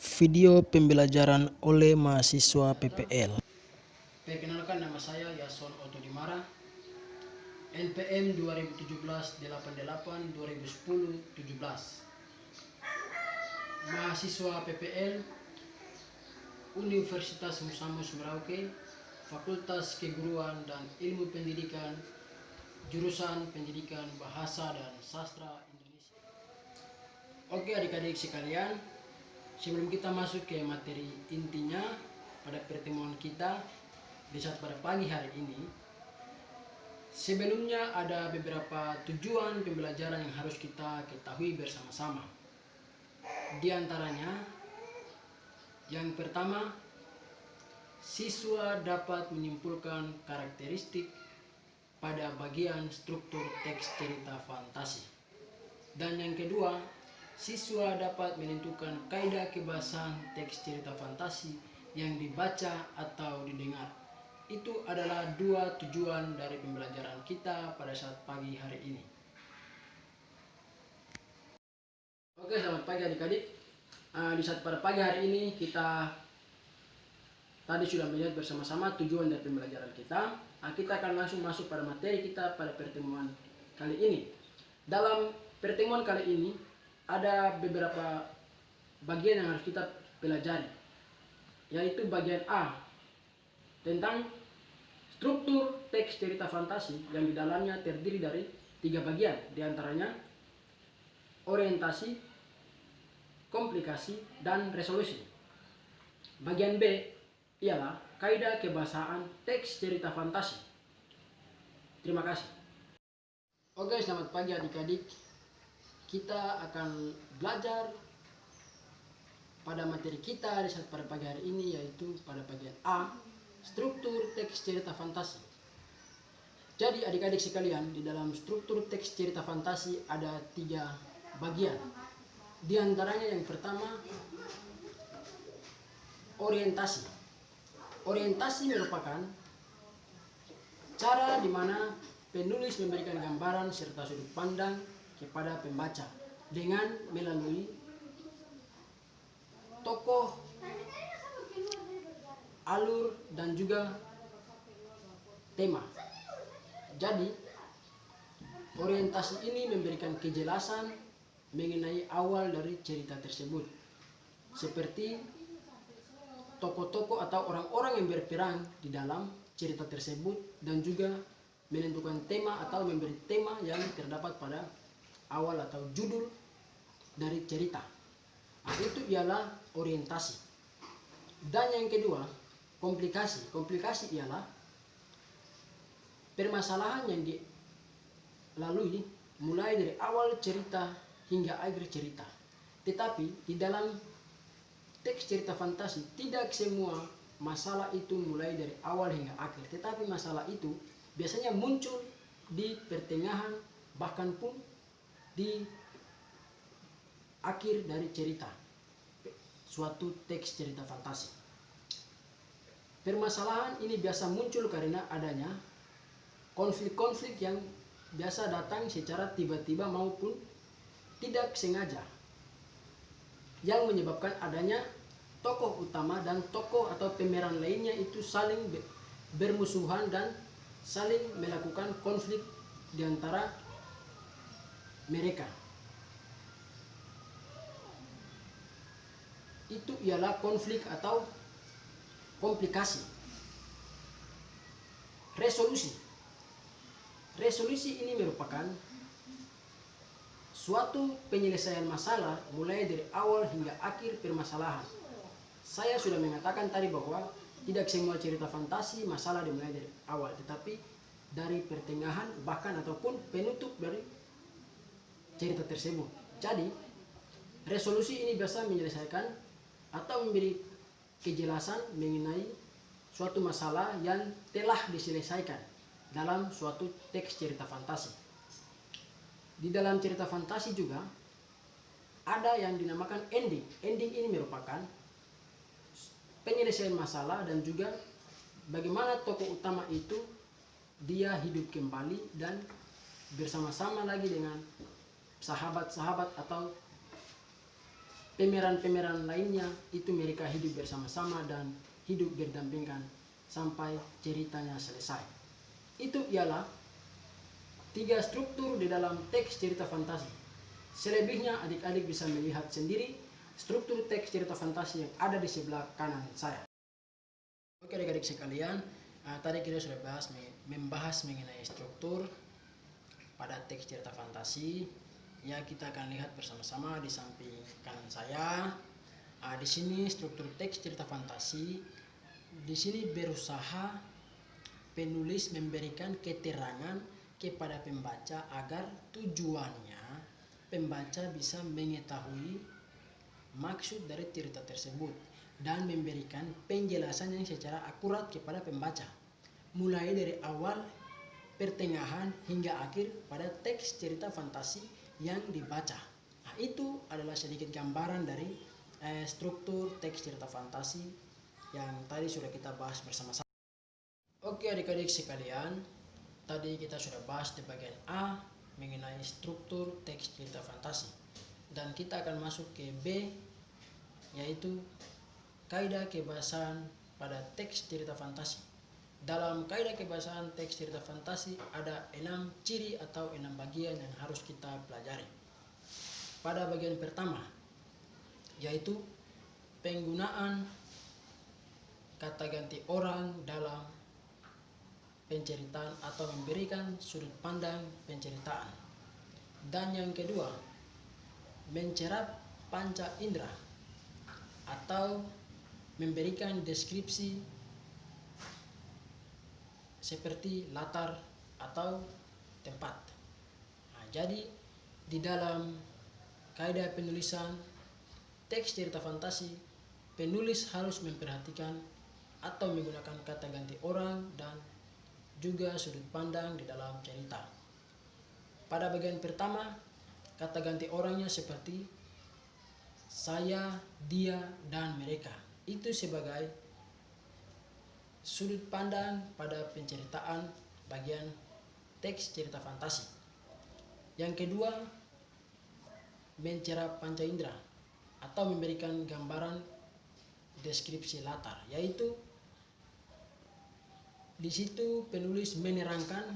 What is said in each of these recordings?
Video pembelajaran oleh mahasiswa PPL. Perkenalkan, nama saya Yason Otto Dimara, NPM 2017-88 2010-17, mahasiswa PPL Universitas Musamus Merauke, Fakultas Keguruan dan Ilmu Pendidikan, jurusan Pendidikan Bahasa dan Sastra Indonesia. Oke adik-adik sekalian, sebelum kita masuk ke materi intinya pada pertemuan kita di saat pada pagi hari ini, sebelumnya ada beberapa tujuan pembelajaran yang harus kita ketahui bersama-sama. Di antaranya, yang pertama, siswa dapat menyimpulkan karakteristik pada bagian struktur teks cerita fantasi. Dan yang kedua, siswa dapat menentukan kaidah kebahasaan teks cerita fantasi yang dibaca atau didengar. Itu adalah dua tujuan dari pembelajaran kita pada saat pagi hari ini. Oke, selamat pagi adik-adik. Di saat pada pagi hari ini kita tadi sudah melihat bersama-sama tujuan dari pembelajaran kita. Kita akan langsung masuk pada materi kita pada pertemuan kali ini. Dalam pertemuan kali ini ada beberapa bagian yang harus kita pelajari, yaitu bagian A tentang struktur teks cerita fantasi yang di dalamnya terdiri dari 3 bagian, diantaranya orientasi, komplikasi, dan resolusi. Bagian B ialah kaidah kebahasaan teks cerita fantasi. Terima kasih. Oke, selamat pagi adik-adik. Kita akan belajar pada materi kita di saat pada pagi hari ini, yaitu pada bagian A, struktur teks cerita fantasi. Jadi adik-adik sekalian, di dalam struktur teks cerita fantasi ada 3 bagian. Di antaranya yang pertama, orientasi. Orientasi merupakan cara di mana penulis memberikan gambaran serta sudut pandang kepada pembaca dengan melalui tokoh, alur, dan juga tema. Jadi, orientasi ini memberikan kejelasan mengenai awal dari cerita tersebut, seperti tokoh-tokoh atau orang-orang yang berperan di dalam cerita tersebut, dan juga menentukan tema atau memberi tema yang terdapat pada awal atau judul dari cerita. Itu ialah orientasi. Dan yang kedua, komplikasi. Komplikasi ialah permasalahan yang dilalui mulai dari awal cerita hingga akhir cerita. Tetapi di dalam teks cerita fantasi tidak semua masalah itu mulai dari awal hingga akhir, tetapi masalah itu biasanya muncul di pertengahan, bahkan pun di akhir dari cerita suatu teks cerita fantasi. Permasalahan ini biasa muncul karena adanya konflik-konflik yang biasa datang secara tiba-tiba maupun tidak sengaja, yang menyebabkan adanya tokoh utama dan tokoh atau pemeran lainnya itu saling bermusuhan dan saling melakukan konflik di antara mereka. Itu ialah konflik atau komplikasi. Resolusi. Resolusi ini merupakan suatu penyelesaian masalah mulai dari awal hingga akhir permasalahan. Saya sudah mengatakan tadi bahwa tidak semua cerita fantasi masalah dimulai dari awal, tetapi dari pertengahan bahkan ataupun penutup dari cerita tersebut. Jadi, resolusi ini biasa menyelesaikan atau memberi kejelasan mengenai suatu masalah yang telah diselesaikan dalam suatu teks cerita fantasi. Di dalam cerita fantasi juga ada yang dinamakan ending. Ending ini merupakan penyelesaian masalah dan juga bagaimana tokoh utama itu dia hidup kembali dan bersama-sama lagi dengan sahabat-sahabat atau pemeran-pemeran lainnya itu mereka hidup bersama-sama dan hidup berdampingan sampai ceritanya selesai. Itu ialah 3 struktur di dalam teks cerita fantasi. Selebihnya adik-adik bisa melihat sendiri struktur teks cerita fantasi yang ada di sebelah kanan saya. Oke adik-adik sekalian, tadi kita sudah membahas mengenai struktur pada teks cerita fantasi. Ya, kita akan lihat bersama-sama di samping kanan saya. Di sini struktur teks cerita fantasi. Di sini berusaha penulis memberikan keterangan kepada pembaca agar tujuannya pembaca bisa mengetahui maksud dari cerita tersebut dan memberikan penjelasan yang secara akurat kepada pembaca, mulai dari awal, pertengahan hingga akhir pada teks cerita fantasi yang dibaca. Nah, itu adalah sedikit gambaran dari struktur teks cerita fantasi yang tadi sudah kita bahas bersama-sama. Oke adik-adik sekalian, tadi kita sudah bahas di bagian A mengenai struktur teks cerita fantasi, dan kita akan masuk ke B, yaitu kaidah kebahasaan pada teks cerita fantasi. Dalam kaidah kebahasaan teks cerita fantasi ada 6 ciri atau 6 bagian yang harus kita pelajari. Pada bagian pertama, yaitu penggunaan kata ganti orang dalam penceritaan atau memberikan sudut pandang penceritaan. Dan yang kedua, mencerap panca indera atau memberikan deskripsi seperti latar atau tempat. Nah, jadi di dalam kaidah penulisan teks cerita fantasi, penulis harus memperhatikan atau menggunakan kata ganti orang dan juga sudut pandang di dalam cerita. Pada bagian pertama, kata ganti orangnya seperti saya, dia, dan mereka. Itu sebagai sudut pandang pada penceritaan bagian teks cerita fantasi. Yang kedua, mencerap panca indera atau memberikan gambaran deskripsi latar, yaitu di situ penulis menerangkan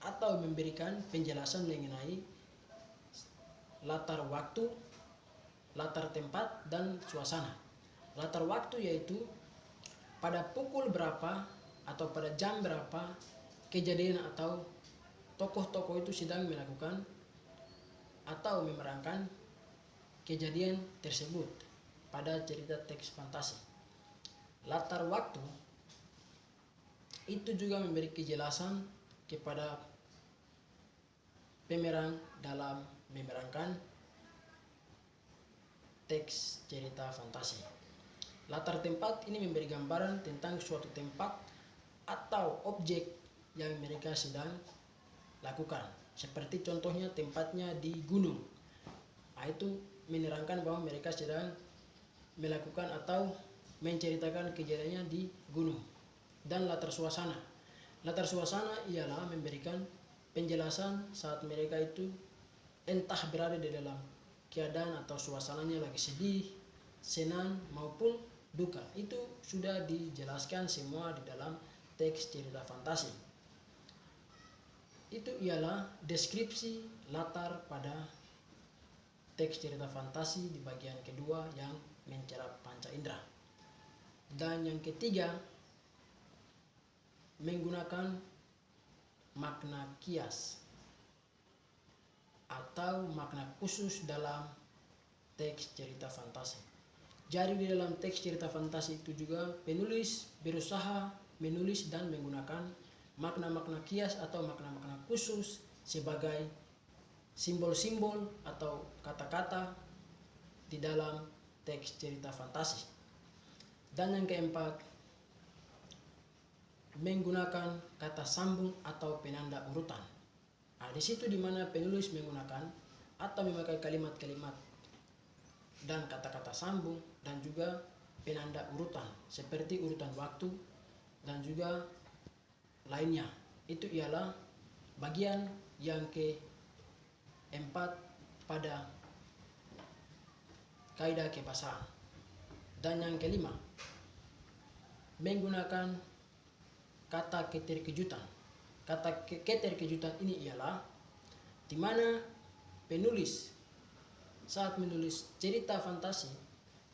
atau memberikan penjelasan mengenai latar waktu, latar tempat, dan suasana. Latar waktu yaitu pada pukul berapa atau pada jam berapa kejadian atau tokoh-tokoh itu sedang melakukan atau memerankan kejadian tersebut pada cerita teks fantasi. Latar waktu itu juga memberi kejelasan kepada pemeran dalam memerankan teks cerita fantasi. Latar tempat ini memberi gambaran tentang suatu tempat atau objek yang mereka sedang lakukan. Seperti contohnya tempatnya di gunung. Nah, itu menerangkan bahwa mereka sedang melakukan atau menceritakan kejadiannya di gunung. Dan latar suasana. Latar suasana ialah memberikan penjelasan saat mereka itu entah berada di dalam keadaan atau suasananya lagi sedih, senang maupun duka. Itu sudah dijelaskan semua di dalam teks cerita fantasi. Itu ialah deskripsi latar pada teks cerita fantasi di bagian kedua yang mencerap panca indera. Dan yang ketiga, menggunakan makna kias atau makna khusus dalam teks cerita fantasi. Jadi di dalam teks cerita fantasi itu juga penulis berusaha menulis dan menggunakan makna-makna kias atau makna-makna khusus sebagai simbol-simbol atau kata-kata di dalam teks cerita fantasi. Dan yang keempat, menggunakan kata sambung atau penanda urutan. Nah, di situ dimana penulis menggunakan atau memakai kalimat-kalimat dan kata-kata sambung dan juga penanda urutan seperti urutan waktu dan juga lainnya. Itu ialah bagian yang keempat pada kaidah kebahasaan. Dan yang kelima, menggunakan kata keterkejutan. Kata keterkejutan ini ialah di mana penulis saat menulis cerita fantasi,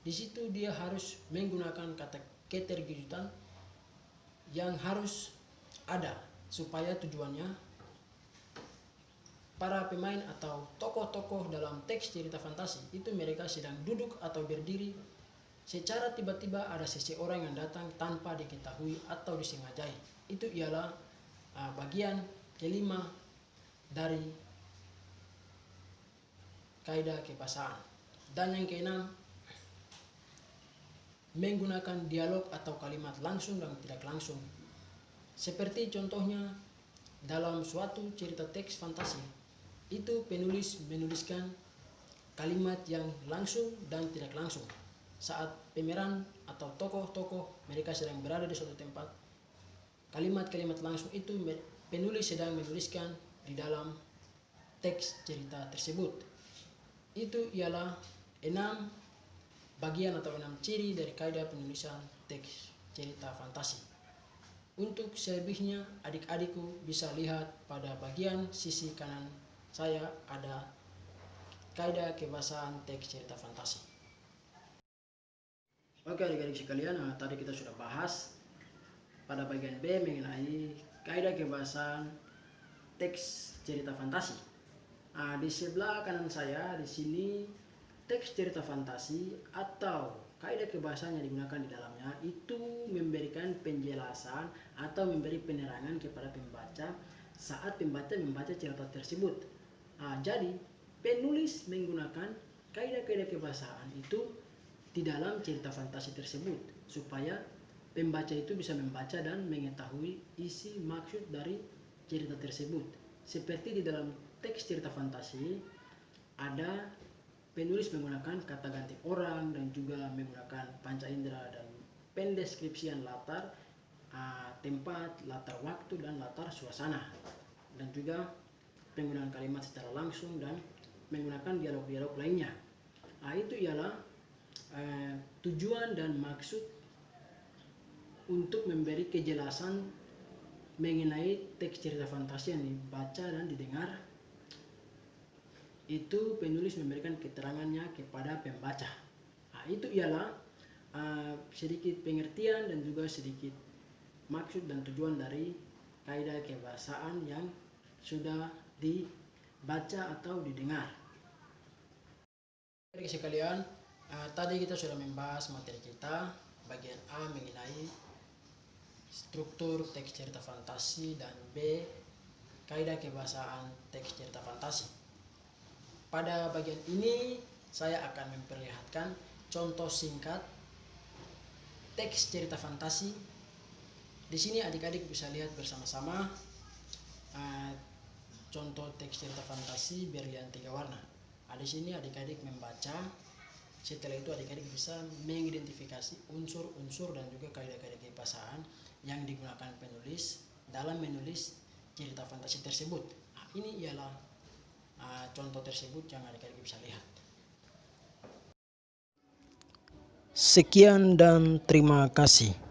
di situ dia harus menggunakan kata keterkejutan yang harus ada supaya tujuannya para pemain atau tokoh-tokoh dalam teks cerita fantasi itu mereka sedang duduk atau berdiri, secara tiba-tiba ada seseorang yang datang tanpa diketahui atau disengajai. Itu ialah bagian kelima dari kaidah kebahasaan. Dan yang keenam, menggunakan dialog atau kalimat langsung dan tidak langsung. Seperti contohnya dalam suatu cerita teks fantasi, itu penulis menuliskan kalimat yang langsung dan tidak langsung. Saat pemeran atau tokoh-tokoh mereka sedang berada di suatu tempat, kalimat-kalimat langsung itu penulis sedang menuliskan di dalam teks cerita tersebut. Itu ialah 6 bagian atau 6 ciri dari kaidah penulisan teks cerita fantasi. Untuk selebihnya adik-adikku bisa lihat pada bagian sisi kanan saya ada kaidah kebahasaan teks cerita fantasi. Oke adik-adik sekalian, tadi kita sudah bahas pada bagian B mengenai kaidah kebahasaan teks cerita fantasi. Di sebelah kanan saya di sini teks cerita fantasi atau kaidah kebahasaan yang digunakan di dalamnya itu memberikan penjelasan atau memberi penerangan kepada pembaca saat pembaca membaca cerita tersebut. Jadi penulis menggunakan kaidah-kaidah kebahasaan itu di dalam cerita fantasi tersebut supaya pembaca itu bisa membaca dan mengetahui isi maksud dari cerita tersebut. Seperti di dalam teks cerita fantasi ada penulis menggunakan kata ganti orang dan juga menggunakan panca indera dan pendeskripsian latar tempat, latar waktu dan latar suasana, dan juga penggunaan kalimat secara langsung dan menggunakan dialog-dialog lainnya. Itu ialah tujuan dan maksud untuk memberi kejelasan mengenai teks cerita fantasi yang dibaca dan didengar. Itu penulis memberikan keterangannya kepada pembaca. Itu ialah sedikit pengertian dan juga sedikit maksud dan tujuan dari kaidah kebahasaan yang sudah dibaca atau didengar. Adik sekalian, tadi kita sudah membahas materi kita bagian A mengenai struktur teks cerita fantasi dan B kaidah kebahasaan teks cerita fantasi. Pada bagian ini saya akan memperlihatkan contoh singkat teks cerita fantasi. Di sini adik-adik bisa lihat bersama-sama contoh teks cerita fantasi berlian 3 warna. Di sini adik-adik membaca. Setelah itu adik-adik bisa mengidentifikasi unsur-unsur dan juga kaidah-kaidah kebahasaan yang digunakan penulis dalam menulis cerita fantasi tersebut. Ini ialah contoh tersebut yang adik-adik bisa lihat. Sekian dan terima kasih.